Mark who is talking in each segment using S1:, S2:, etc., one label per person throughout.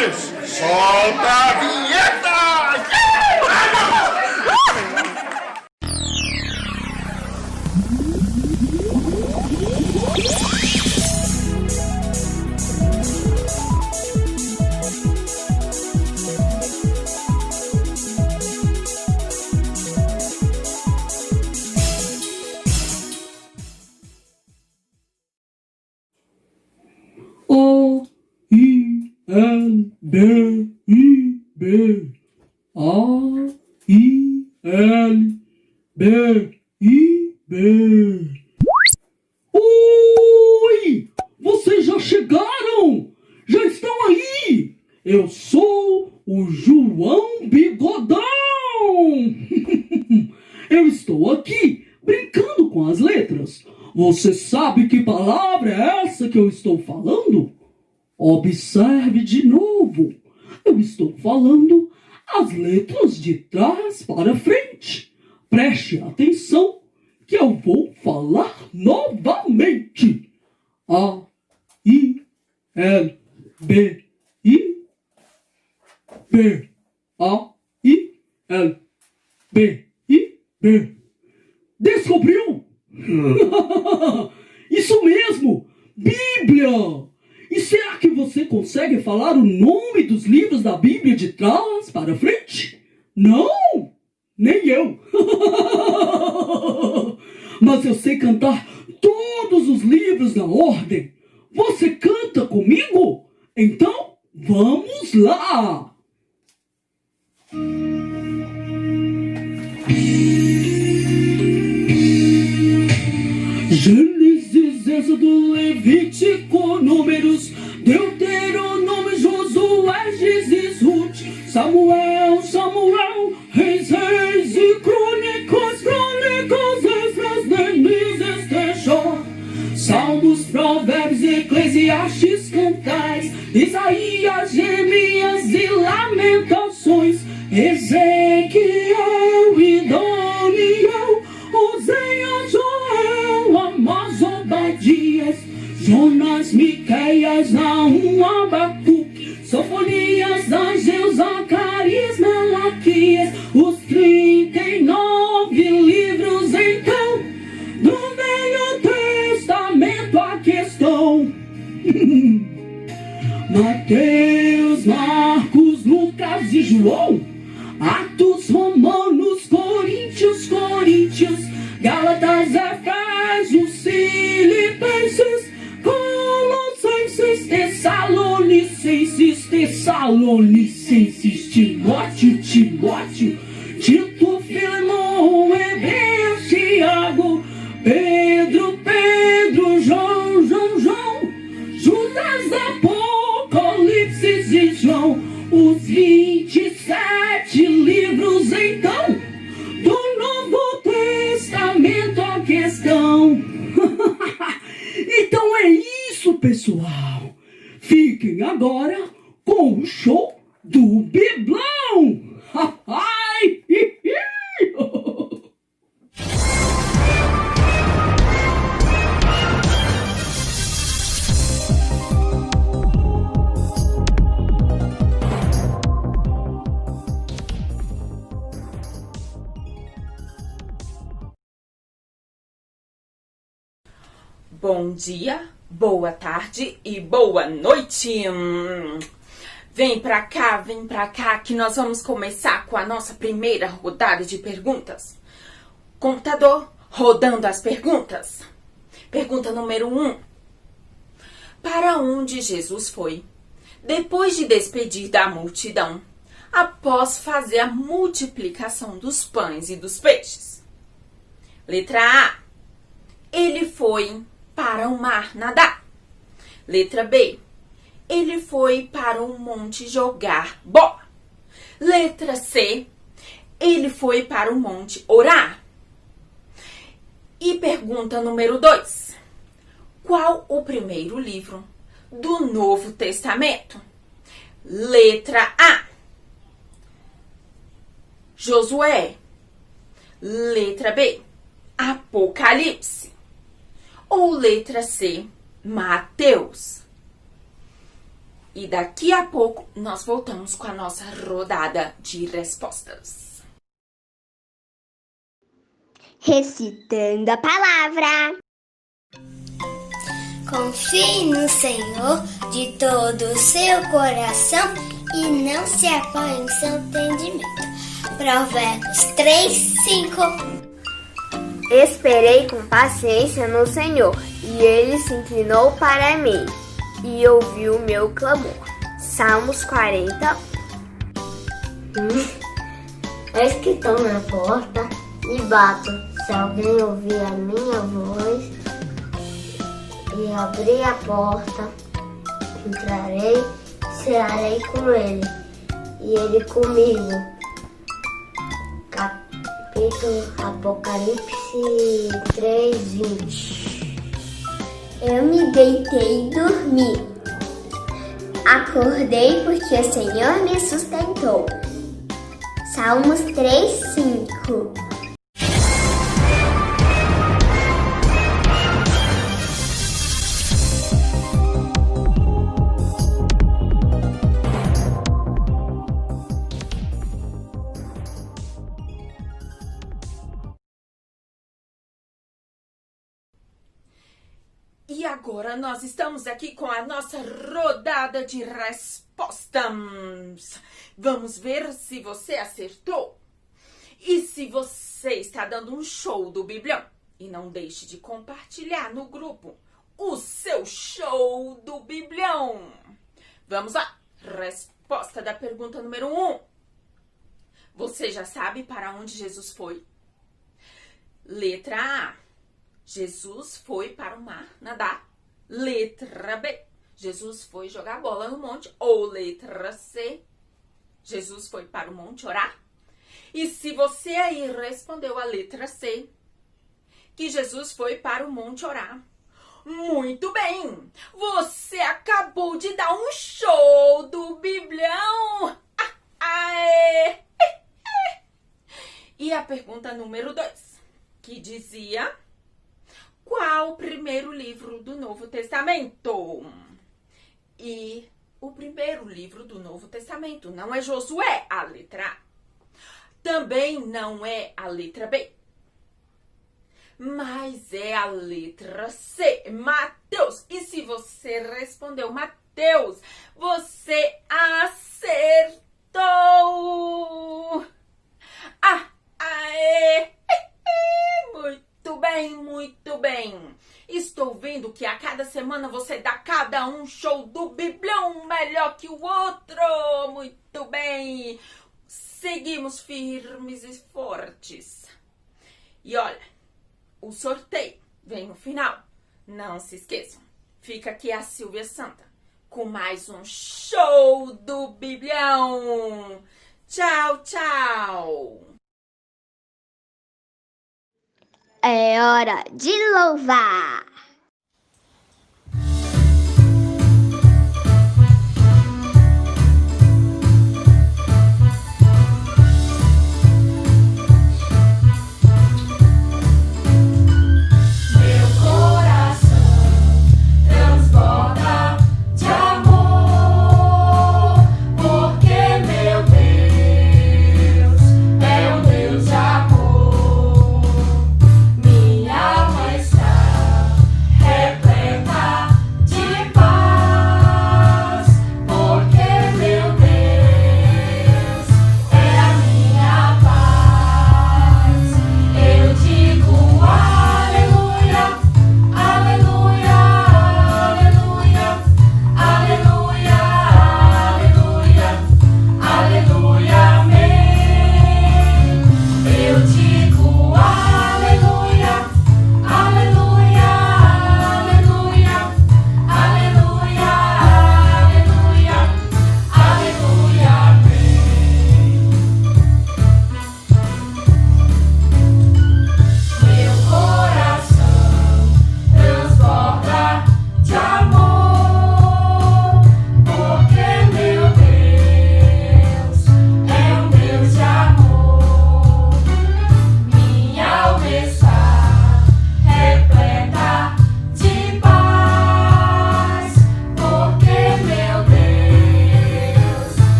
S1: Isso! Solta a vinheta!
S2: A-I-L-B-I-B A-I-L-B-I-B. Oi! Vocês já chegaram? Já estão aí? Eu sou o João Bigodão! Eu estou aqui brincando com as letras. Você sabe que palavra é essa que eu estou falando? Observe de novo. Eu estou falando as letras de trás para frente. Preste atenção que eu vou falar novamente. A, I, L, B, I, B. A, I, L, B, I, B. Descobriu? Isso mesmo! Bíblia! E será que você consegue falar o nome dos livros da Bíblia de trás para frente? Não! Nem eu! Mas eu sei cantar todos os livros na ordem. Você canta comigo? Então, vamos lá! Gênesis, Êxodo, Levítico, Números, Deuteronômio, Josué, Gênesis, Ruth, Samuel, Reis e Crônicas, Esdras, Neemias, Ester, Jó, Salmos, Provérbios, Eclesiastes, Cantais, Isaías, Jeremias e Lamentações, Ezequiel e Daniel, Oséias, Joel, Amós, Obadias, Jonas, Miqueias, Naum, Abacuque, Sofonias, Ageu, Zacarias, Malaquias, os 39 livros então do Velho Testamento aqui estão. Mateus, Marcos, Lucas e João, Atos, Romanos, Coríntios, Gálatas, Efésios, Filipenses, Colossenses, Tessalonicenses, Timóteo, Tito, Filemão, Hebreus, Tiago, Pedro, João, Judas, Apocalipse e João, os 27 livros então do Novo Testamento a questão. Então é isso, pessoal. Fiquem agora com o show do Biblão.
S3: Bom dia, boa tarde e boa noite. Vem pra cá, que nós vamos começar com a nossa primeira rodada de perguntas. Computador, rodando as perguntas. Pergunta número 1. Para onde Jesus foi depois de despedir da multidão, após fazer a multiplicação dos pães e dos peixes? Letra A. Ele foi para o mar nadar. Letra B. Ele foi para um monte jogar bola. Letra C. Ele foi para o monte orar. E pergunta número 2. Qual o primeiro livro do Novo Testamento? Letra A. Josué. Letra B. Apocalipse. Ou letra C. Mateus. E daqui a pouco nós voltamos com a nossa rodada de respostas.
S4: Recitando a palavra.
S5: Confie no Senhor de todo o seu coração e não se apoie no seu entendimento. Provérbios 3:5.
S4: Esperei com paciência no Senhor, e Ele se inclinou para mim e ouviu o meu clamor. Salmos 40. Eis que estou na porta e bato. Se alguém ouvir a minha voz e abrir a porta, entrarei, cearei com ele e ele comigo. Capítulo Apocalipse 3:20.
S5: Eu me deitei e dormi. Acordei porque o Senhor me sustentou. Salmos 3:5.
S3: E agora nós estamos aqui com a nossa rodada de respostas. Vamos ver se você acertou. E se você está dando um show do Biblião. E não deixe de compartilhar no grupo o seu show do Biblião. Vamos lá. Resposta da pergunta número 1. Você já sabe para onde Jesus foi? Letra A. Jesus foi para o mar nadar. Letra B. Jesus foi jogar bola no monte. Ou letra C. Jesus foi para o monte orar. E se você aí respondeu a letra C, que Jesus foi para o monte orar, muito bem! Você acabou de dar um show do Biblião! Aê! E a pergunta número 2, que dizia: qual o primeiro livro do Novo Testamento? E o primeiro livro do Novo Testamento não é Josué, a letra A. Também não é a letra B. Mas é a letra C, Mateus. E se você respondeu Mateus, você acertou! Aê! Muito bem, muito bem. Estou vendo que a cada semana você dá cada um show do Biblião melhor que o outro. Muito bem. Seguimos firmes e fortes. E olha, o sorteio vem no final. Não se esqueçam. Fica aqui a Silvia Santa com mais um show do Biblião. Tchau, tchau.
S4: É hora de louvar.
S6: Minha alma está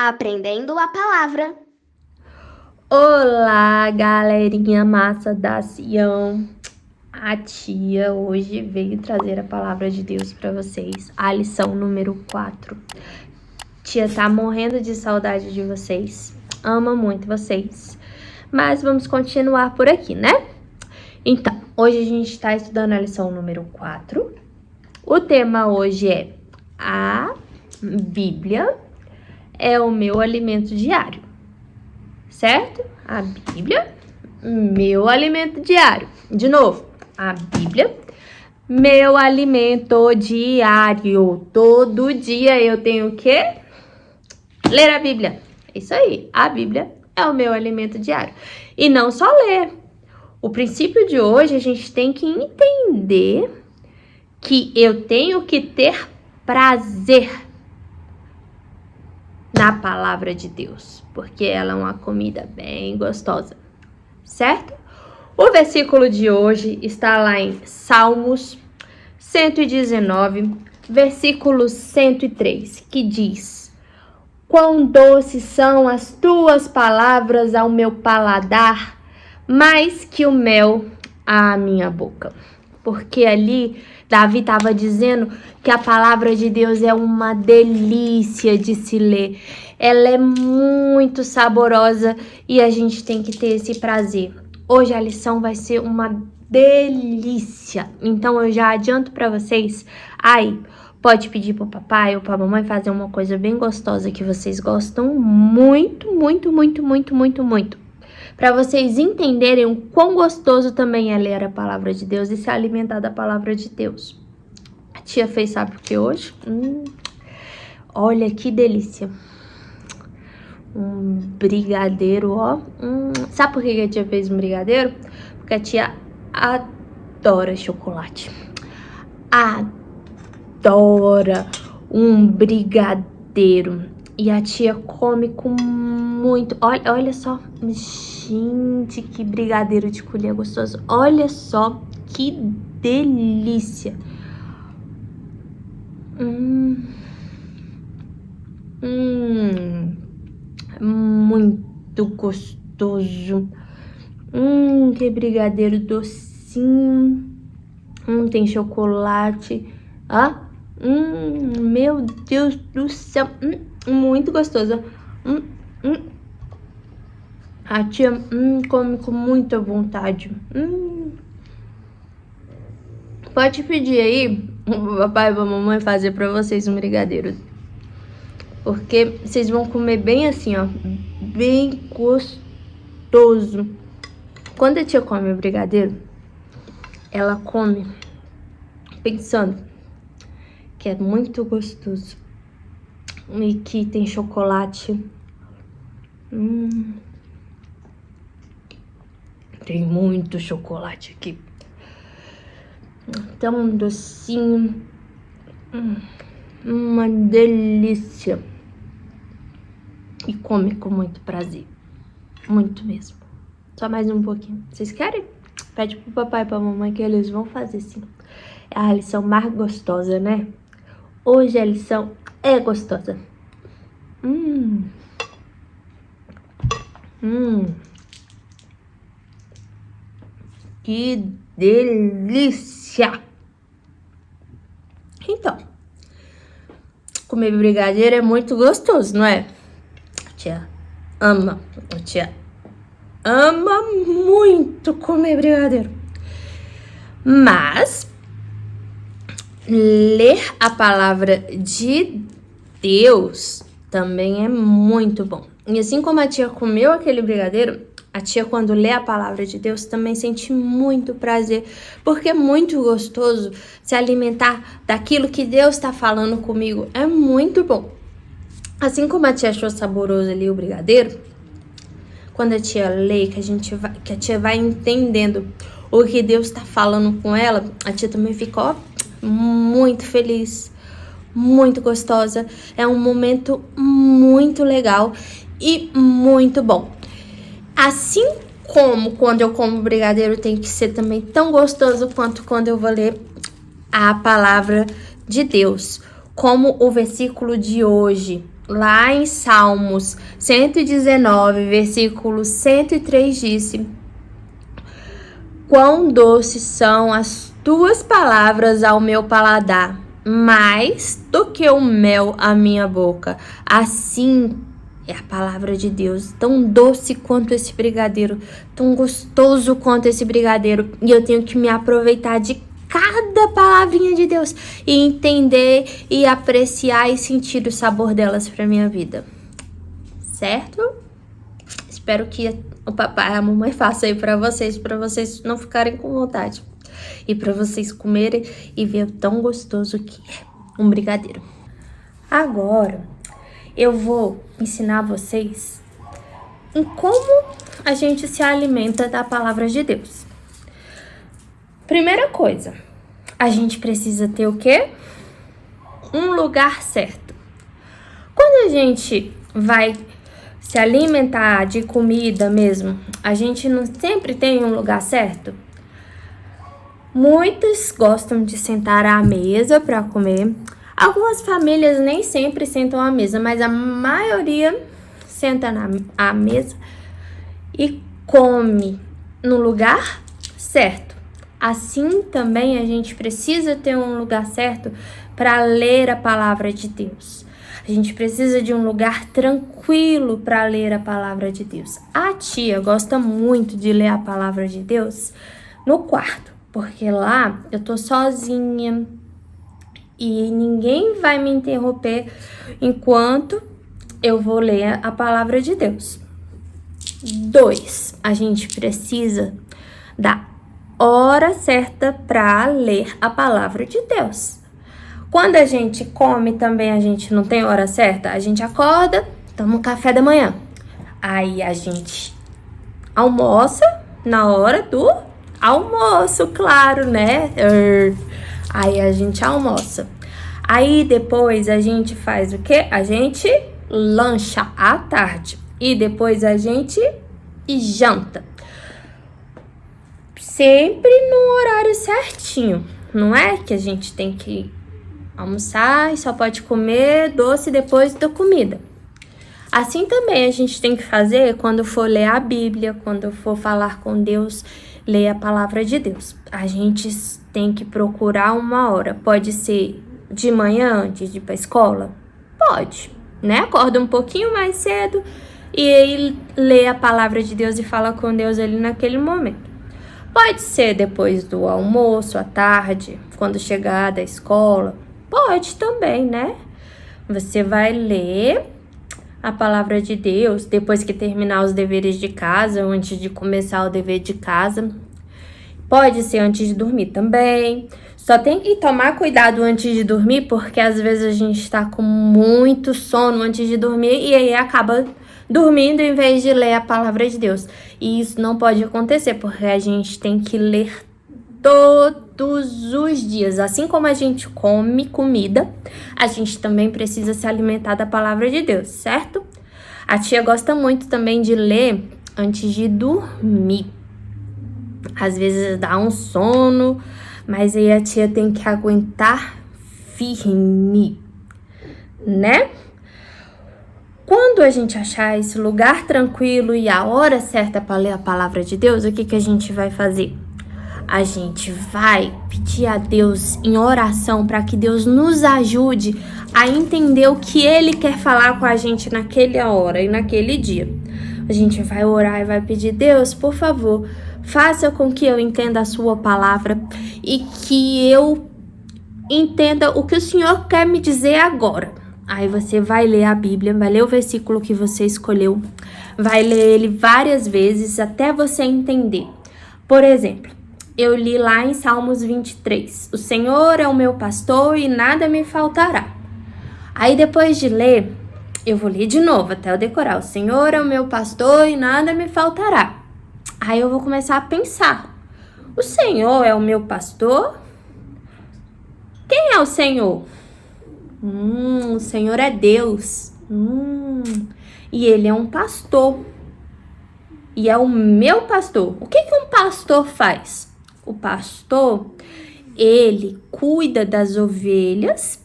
S4: Aprendendo a Palavra.
S6: Olá, galerinha massa da Sião. A tia hoje veio trazer a palavra de Deus para vocês, a lição número 4. Tia tá morrendo de saudade de vocês, ama muito vocês, mas vamos continuar por aqui, né? Então, hoje a gente está estudando a lição número 4. O tema hoje é a Bíblia é o meu alimento diário, certo? A Bíblia, meu alimento diário. De novo, a Bíblia, meu alimento diário. Todo dia eu tenho que ler a Bíblia. Isso aí, a Bíblia é o meu alimento diário. E não só ler. O princípio de hoje a gente tem que entender que eu tenho que ter prazer na palavra de Deus, porque ela é uma comida bem gostosa, certo? O versículo de hoje está lá em Salmos 119, versículo 103, que diz: quão doces são as tuas palavras ao meu paladar, mais que o mel à minha boca. Porque ali Davi estava dizendo que a palavra de Deus é uma delícia de se ler. Ela é muito saborosa e a gente tem que ter esse prazer. Hoje a lição vai ser uma delícia. Então eu já adianto para vocês. Aí, pode pedir pro papai ou pra mamãe fazer uma coisa bem gostosa que vocês gostam muito, muito, muito, muito, muito, muito. Para vocês entenderem o quão gostoso também é ler a palavra de Deus e se alimentar da palavra de Deus. A tia fez, sabe o que hoje? Olha que delícia. Um brigadeiro, ó. Sabe por que a tia fez um brigadeiro? Porque a tia adora chocolate. Adora um brigadeiro. E a tia come com muito... Olha só. Gente, que brigadeiro de colher gostoso. Olha só que delícia. Muito gostoso. Que brigadeiro docinho. Tem chocolate. Meu Deus do céu. Muito gostoso. A tia come com muita vontade. Pode pedir aí o papai e a mamãe fazer pra vocês um brigadeiro. Porque vocês vão comer bem assim, ó. Bem gostoso. Quando a tia come o brigadeiro, ela come pensando que é muito gostoso. E que tem chocolate. Tem muito chocolate aqui. Tão docinho. Uma delícia. E come com muito prazer. Muito mesmo. Só mais um pouquinho. Vocês querem? Pede pro papai e pra mamãe que eles vão fazer sim. É a lição mais gostosa, né? Hoje a lição é gostosa. Que delícia! Então, comer brigadeiro é muito gostoso, não é? A tia ama. A tia ama muito comer brigadeiro. Mas ler a palavra de Deus também é muito bom. E assim como a tia comeu aquele brigadeiro, a tia, quando lê a palavra de Deus, também sente muito prazer, porque é muito gostoso se alimentar daquilo que Deus está falando comigo. É muito bom. Assim como a tia achou saboroso ali o brigadeiro, quando a tia lê, que a tia vai entendendo o que Deus está falando com ela, a tia também fica muito feliz, muito gostosa. É um momento muito legal e muito bom. Assim como quando eu como brigadeiro tem que ser também tão gostoso quanto quando eu vou ler a palavra de Deus. Como o versículo de hoje lá em Salmos 119, versículo 103, disse: quão doces são as tuas palavras ao meu paladar, mais do que o mel à minha boca. Assim é a palavra de Deus, tão doce quanto esse brigadeiro, tão gostoso quanto esse brigadeiro. E eu tenho que me aproveitar de cada palavrinha de Deus e entender e apreciar e sentir o sabor delas para minha vida. Certo? Espero que o papai e a mamãe façam aí para vocês não ficarem com vontade. E para vocês comerem e ver o tão gostoso que é um brigadeiro. Agora, eu vou ensinar vocês em como a gente se alimenta da palavra de Deus. Primeira coisa, a gente precisa ter o quê? Um lugar certo. Quando a gente vai se alimentar de comida mesmo, a gente não sempre tem um lugar certo. Muitos gostam de sentar à mesa para comer. Algumas famílias nem sempre sentam à mesa, mas a maioria senta à mesa e come no lugar certo. Assim também a gente precisa ter um lugar certo para ler a palavra de Deus. A gente precisa de um lugar tranquilo para ler a palavra de Deus. A tia gosta muito de ler a palavra de Deus no quarto, porque lá eu tô sozinha e ninguém vai me interromper enquanto eu vou ler a palavra de Deus. 2, a gente precisa da hora certa para ler a palavra de Deus. Quando a gente come também, a gente não tem hora certa. A gente acorda, toma um café da manhã. Aí a gente almoça na hora do almoço, claro, né? Aí a gente almoça. Aí depois a gente faz o quê? A gente lancha à tarde. E depois a gente janta. Sempre no horário certinho. Não é que a gente tem que almoçar e só pode comer doce depois da comida. Assim também a gente tem que fazer quando for ler a Bíblia, quando for falar com Deus, ler a palavra de Deus. A gente tem que procurar uma hora. Pode ser de manhã antes de ir para a escola? Pode, né? Acorda um pouquinho mais cedo e aí lê a palavra de Deus e fala com Deus ali naquele momento. Pode ser depois do almoço, à tarde, quando chegar da escola. Pode também, né? Você vai ler a palavra de Deus depois que terminar os deveres de casa, ou antes de começar o dever de casa. Pode ser antes de dormir também. Só tem que tomar cuidado antes de dormir, porque às vezes a gente tá com muito sono antes de dormir e aí acaba dormindo em vez de ler a palavra de Deus. E isso não pode acontecer, porque a gente tem que ler todos os dias. Assim como a gente come comida, a gente também precisa se alimentar da palavra de Deus, certo? A tia gosta muito também de ler antes de dormir. Às vezes dá um sono, mas aí a tia tem que aguentar firme, né? Quando a gente achar esse lugar tranquilo e a hora certa para ler a palavra de Deus, o que a gente vai fazer? A gente vai pedir a Deus em oração para que Deus nos ajude a entender o que Ele quer falar com a gente naquela hora e naquele dia. A gente vai orar e vai pedir: Deus, por favor, faça com que eu entenda a sua palavra e que eu entenda o que o Senhor quer me dizer agora. Aí você vai ler a Bíblia, vai ler o versículo que você escolheu, vai ler ele várias vezes até você entender. Por exemplo, eu li lá em Salmos 23. O Senhor é o meu pastor e nada me faltará. Aí depois de ler, eu vou ler de novo até eu decorar. O Senhor é o meu pastor e nada me faltará. Aí eu vou começar a pensar. O Senhor é o meu pastor? Quem é o Senhor? O Senhor é Deus. E Ele é um pastor. E é o meu pastor. O que um pastor faz? O pastor, ele cuida das ovelhas,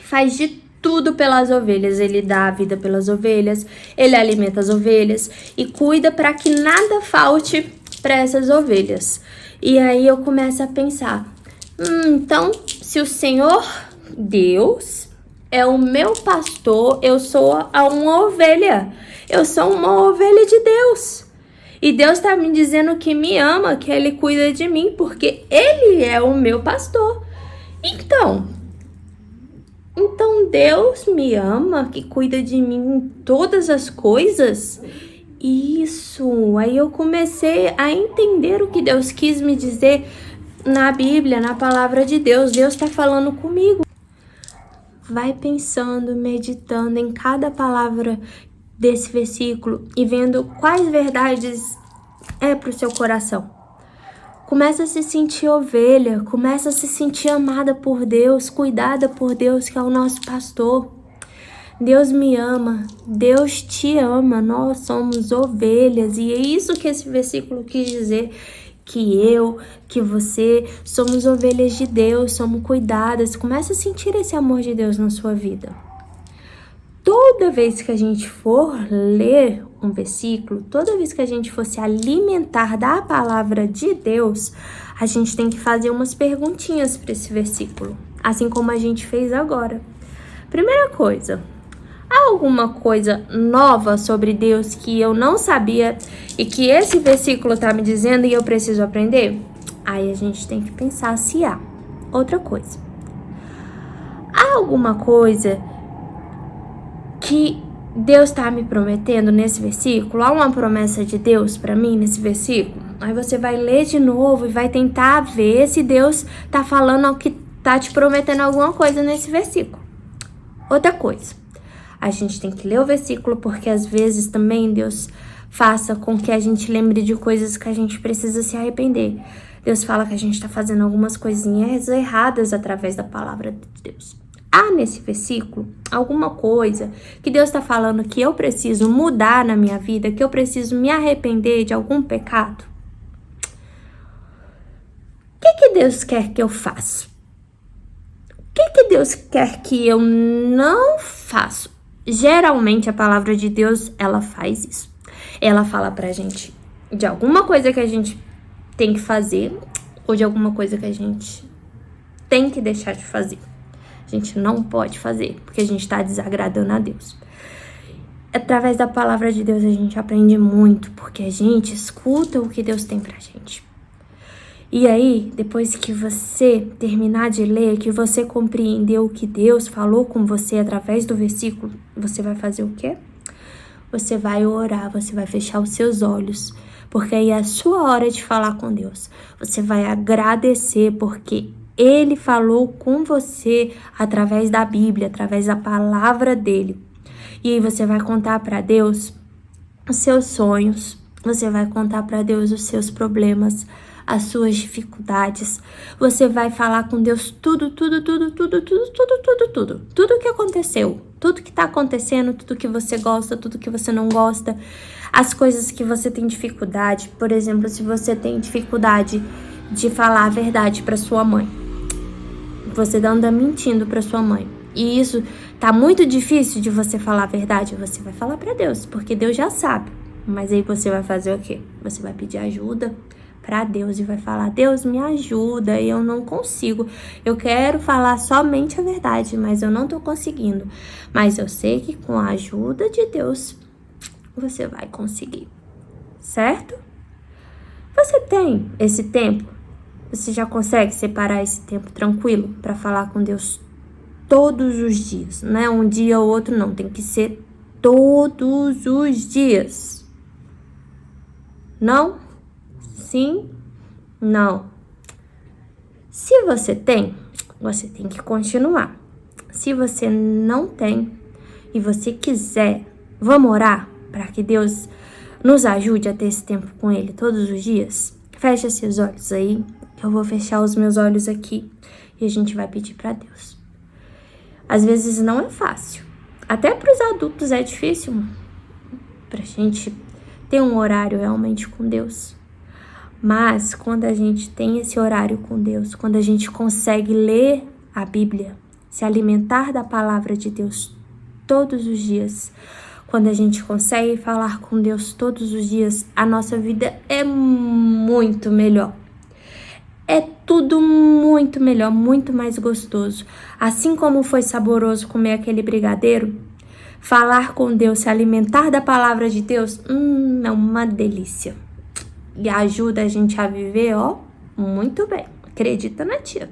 S6: faz de tudo pelas ovelhas. Ele dá a vida pelas ovelhas, ele alimenta as ovelhas e cuida para que nada falte para essas ovelhas. E aí eu começo a pensar, então, se o Senhor Deus é o meu pastor, eu sou uma ovelha. Eu sou uma ovelha de Deus. E Deus está me dizendo que me ama, que Ele cuida de mim, porque Ele é o meu pastor. Então Deus me ama, que cuida de mim em todas as coisas. Isso, aí eu comecei a entender o que Deus quis me dizer na Bíblia, na palavra de Deus. Deus está falando comigo. Vai pensando, meditando em cada palavra desse versículo e vendo quais verdades é para o seu coração. Começa a se sentir ovelha, começa a se sentir amada por Deus, cuidada por Deus, que é o nosso pastor. Deus me ama, Deus te ama, nós somos ovelhas. E é isso que esse versículo quis dizer, que você somos ovelhas de Deus, somos cuidadas. Começa a sentir esse amor de Deus na sua vida. Toda vez que a gente for ler um versículo, toda vez que a gente for se alimentar da palavra de Deus, a gente tem que fazer umas perguntinhas para esse versículo, assim como a gente fez agora. Primeira coisa, há alguma coisa nova sobre Deus que eu não sabia e que esse versículo está me dizendo e eu preciso aprender? Aí a gente tem que pensar se há. Outra coisa, há alguma coisa que Deus está me prometendo nesse versículo? Há uma promessa de Deus para mim nesse versículo? Aí você vai ler de novo e vai tentar ver se Deus está falando que está te prometendo alguma coisa nesse versículo. Outra coisa, a gente tem que ler o versículo porque às vezes também Deus faça com que a gente lembre de coisas que a gente precisa se arrepender. Deus fala que a gente está fazendo algumas coisinhas erradas através da palavra de Deus. Há nesse versículo alguma coisa que Deus está falando que eu preciso mudar na minha vida, que eu preciso me arrepender de algum pecado? O que Deus quer que eu faça? O que Deus quer que eu não faça? Geralmente a palavra de Deus, ela faz isso. Ela fala pra gente de alguma coisa que a gente tem que fazer ou de alguma coisa que a gente tem que deixar de fazer. A gente não pode fazer, porque a gente está desagradando a Deus. Através da palavra de Deus a gente aprende muito, porque a gente escuta o que Deus tem pra gente. E aí, depois que você terminar de ler, que você compreendeu o que Deus falou com você através do versículo, você vai fazer o quê? Você vai orar, você vai fechar os seus olhos, porque aí é a sua hora de falar com Deus. Você vai agradecer, porque Ele falou com você através da Bíblia, através da palavra dele. E aí você vai contar para Deus os seus sonhos, você vai contar para Deus os seus problemas, as suas dificuldades. Você vai falar com Deus tudo que aconteceu, tudo que tá acontecendo, tudo que você gosta, tudo que você não gosta, as coisas que você tem dificuldade. Por exemplo, se você tem dificuldade de falar a verdade para sua mãe, você anda mentindo para sua mãe, e isso tá muito difícil de você falar a verdade, você vai falar para Deus, porque Deus já sabe. Mas aí você vai fazer o quê? Você vai pedir ajuda para Deus e vai falar: Deus, me ajuda, eu não consigo, eu quero falar somente a verdade, mas eu não tô conseguindo, mas eu sei que com a ajuda de Deus você vai conseguir, certo? Você tem esse tempo? Você já consegue separar esse tempo tranquilo para falar com Deus todos os dias, não é um dia ou outro, não, tem que ser todos os dias. Não? Sim? Não. Se você tem que continuar. Se você não tem e você quiser, vamos orar para que Deus nos ajude a ter esse tempo com Ele todos os dias? Fecha seus olhos aí. Eu vou fechar os meus olhos aqui e a gente vai pedir para Deus. Às vezes não é fácil. Até para os adultos é difícil pra gente ter um horário realmente com Deus. Mas quando a gente tem esse horário com Deus, quando a gente consegue ler a Bíblia, se alimentar da palavra de Deus todos os dias. Quando a gente consegue falar com Deus todos os dias, a nossa vida é muito melhor. É tudo muito melhor, muito mais gostoso. Assim como foi saboroso comer aquele brigadeiro, falar com Deus, se alimentar da palavra de Deus, é uma delícia. E ajuda a gente a viver, muito bem. Acredita na tia.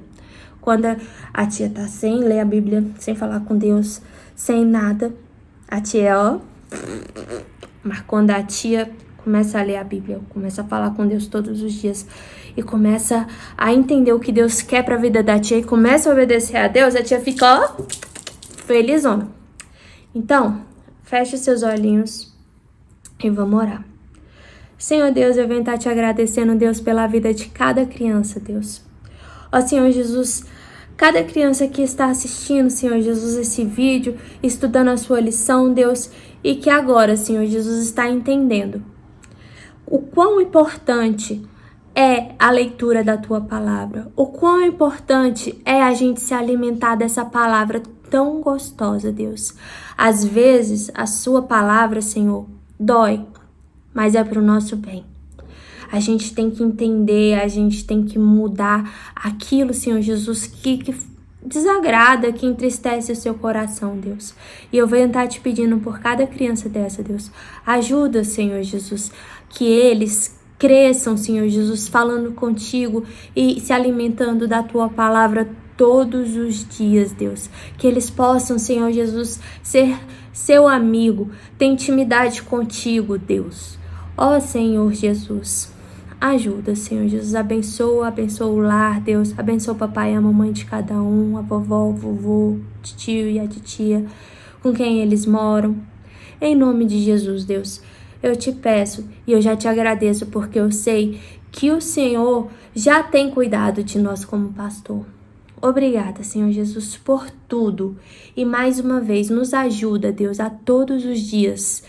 S6: Quando a tia tá sem ler a Bíblia, sem falar com Deus, sem nada, a tia Mas quando a tia começa a ler a Bíblia, começa a falar com Deus todos os dias e começa a entender o que Deus quer pra vida da tia e começa a obedecer a Deus, a tia fica, felizona. Então, feche seus olhinhos e vamos orar. Senhor Deus, eu venho estar te agradecendo, Deus, pela vida de cada criança, Deus. Ó Senhor Jesus, cada criança que está assistindo, Senhor Jesus, esse vídeo, estudando a sua lição, Deus, e que agora, Senhor Jesus, está entendendo o quão importante é a leitura da tua palavra, o quão importante é a gente se alimentar dessa palavra tão gostosa, Deus. Às vezes, a sua palavra, Senhor, dói, mas é para o nosso bem. A gente tem que entender, a gente tem que mudar aquilo, Senhor Jesus, que desagrada, que entristece o seu coração, Deus. E eu venho estar te pedindo por cada criança dessa, Deus. Ajuda, Senhor Jesus, que eles cresçam, Senhor Jesus, falando contigo e se alimentando da tua palavra todos os dias, Deus. Que eles possam, Senhor Jesus, ser seu amigo, ter intimidade contigo, Deus. Ó Senhor Jesus, ajuda, Senhor Jesus, abençoa o lar, Deus, abençoa o papai e a mamãe de cada um, a vovó, o vovô, o tio e a titia, com quem eles moram. Em nome de Jesus, Deus, eu te peço e eu já te agradeço porque eu sei que o Senhor já tem cuidado de nós como pastor. Obrigada, Senhor Jesus, por tudo. E mais uma vez, nos ajuda, Deus, a todos os dias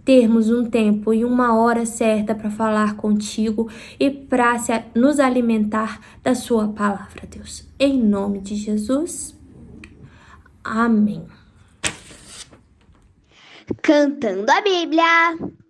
S6: termos um tempo e uma hora certa para falar contigo e para nos alimentar da sua palavra, Deus. Em nome de Jesus. Amém.
S5: Cantando a Bíblia.